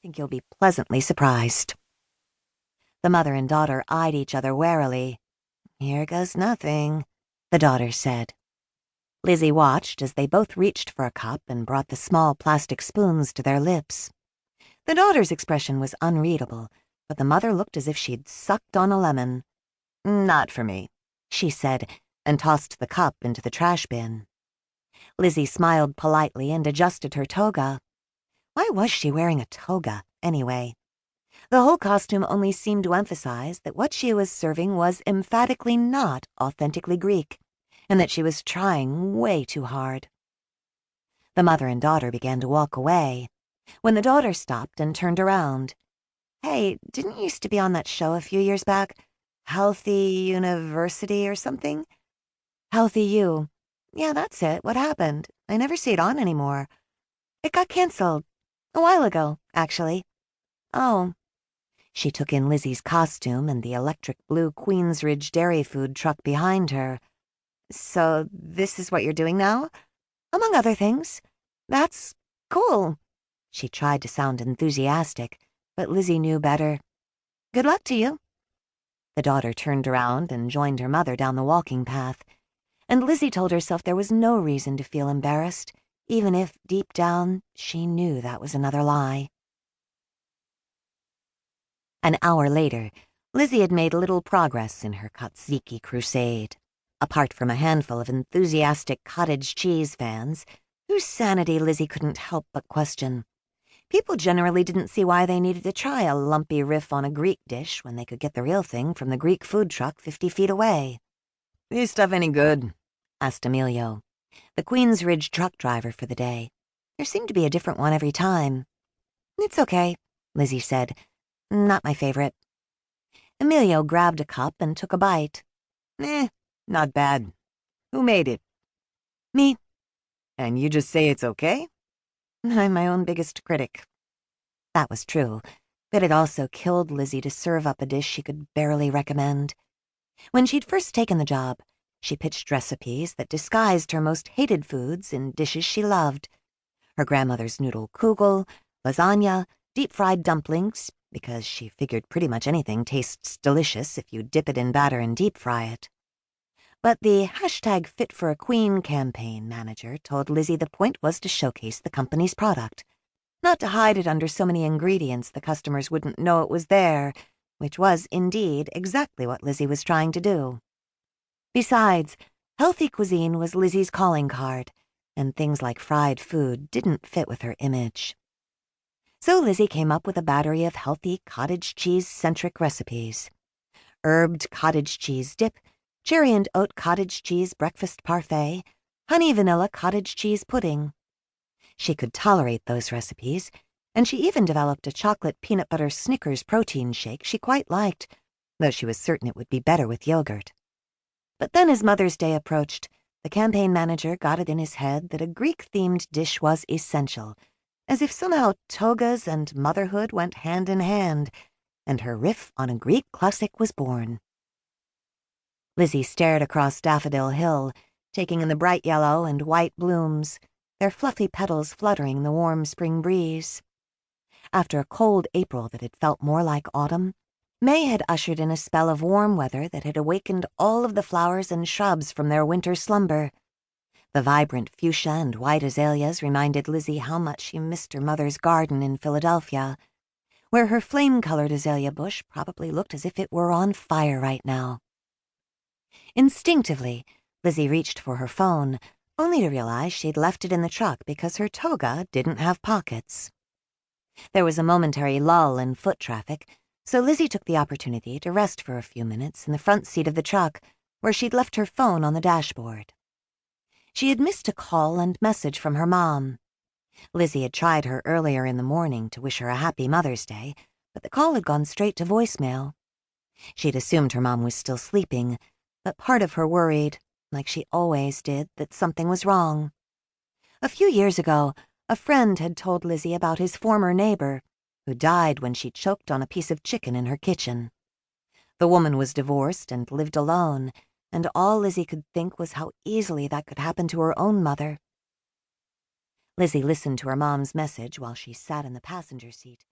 think you'll be pleasantly surprised." The mother and daughter eyed each other warily. "Here goes nothing," the daughter said. Lizzie watched as they both reached for a cup and brought the small plastic spoons to their lips. The daughter's expression was unreadable, but the mother looked as if she'd sucked on a lemon. "Not for me," she said, and tossed the cup into the trash bin. Lizzie smiled politely and adjusted her toga. Why was she wearing a toga, anyway? The whole costume only seemed to emphasize that what she was serving was emphatically not authentically Greek, and that she was trying way too hard. The mother and daughter began to walk away, when the daughter stopped and turned around. "Hey, didn't you used to be on that show a few years back? Healthy University or something?" "Healthy U. Yeah, that's it. What happened? I never see it on anymore." "It got canceled. A while ago, actually." "Oh." She took in Lizzie's costume and the electric blue Queensridge dairy food truck behind her. "So this is what you're doing now?" "Among other things." "That's cool." She tried to sound enthusiastic, but Lizzie knew better. "Good luck to you." The daughter turned around and joined her mother down the walking path, and Lizzie told herself there was no reason to feel embarrassed, even if, deep down, she knew that was another lie. An hour later, Lizzie had made little progress in her tzatziki crusade, apart from a handful of enthusiastic cottage cheese fans, whose sanity Lizzie couldn't help but question. People generally didn't see why they needed to try a lumpy riff on a Greek dish when they could get the real thing from the Greek food truck 50 feet away. "Is stuff any good?" asked Emilio, the Queensridge truck driver for the day. There seemed to be a different one every time. "It's okay," Lizzie said. "Not my favorite." Emilio grabbed a cup and took a bite. Not bad. Who made it?" "Me." "And you just say it's okay?" "I'm my own biggest critic." That was true, but it also killed Lizzie to serve up a dish she could barely recommend. When she'd first taken the job, she pitched recipes that disguised her most hated foods in dishes she loved. Her grandmother's noodle kugel, lasagna, deep-fried dumplings, because she figured pretty much anything tastes delicious if you dip it in batter and deep-fry it. But the #FitForAQueen campaign manager told Lizzie the point was to showcase the company's product, not to hide it under so many ingredients the customers wouldn't know it was there, which was, indeed, exactly what Lizzie was trying to do. Besides, healthy cuisine was Lizzie's calling card, and things like fried food didn't fit with her image. So Lizzie came up with a battery of healthy cottage cheese-centric recipes. Herbed cottage cheese dip, cherry and oat cottage cheese breakfast parfait, honey vanilla cottage cheese pudding. She could tolerate those recipes, and she even developed a chocolate peanut butter Snickers protein shake she quite liked, though she was certain it would be better with yogurt. But then as Mother's Day approached, the campaign manager got it in his head that a Greek-themed dish was essential, as if somehow togas and motherhood went hand in hand, and her riff on a Greek classic was born. Lizzie stared across Daffodil Hill, taking in the bright yellow and white blooms, their fluffy petals fluttering in the warm spring breeze. After a cold April that had felt more like autumn, May had ushered in a spell of warm weather that had awakened all of the flowers and shrubs from their winter slumber. The vibrant fuchsia and white azaleas reminded Lizzie how much she missed her mother's garden in Philadelphia, where her flame-colored azalea bush probably looked as if it were on fire right now. Instinctively, Lizzie reached for her phone, only to realize she'd left it in the truck because her toga didn't have pockets. There was a momentary lull in foot traffic, so Lizzie took the opportunity to rest for a few minutes in the front seat of the truck, where she'd left her phone on the dashboard. She had missed a call and message from her mom. Lizzie had tried her earlier in the morning to wish her a happy Mother's Day, but the call had gone straight to voicemail. She'd assumed her mom was still sleeping, but part of her worried, like she always did, that something was wrong. A few years ago, a friend had told Lizzie about his former neighbor, who died when she choked on a piece of chicken in her kitchen. The woman was divorced and lived alone, and all Lizzie could think was how easily that could happen to her own mother. Lizzie listened to her mom's message while she sat in the passenger seat,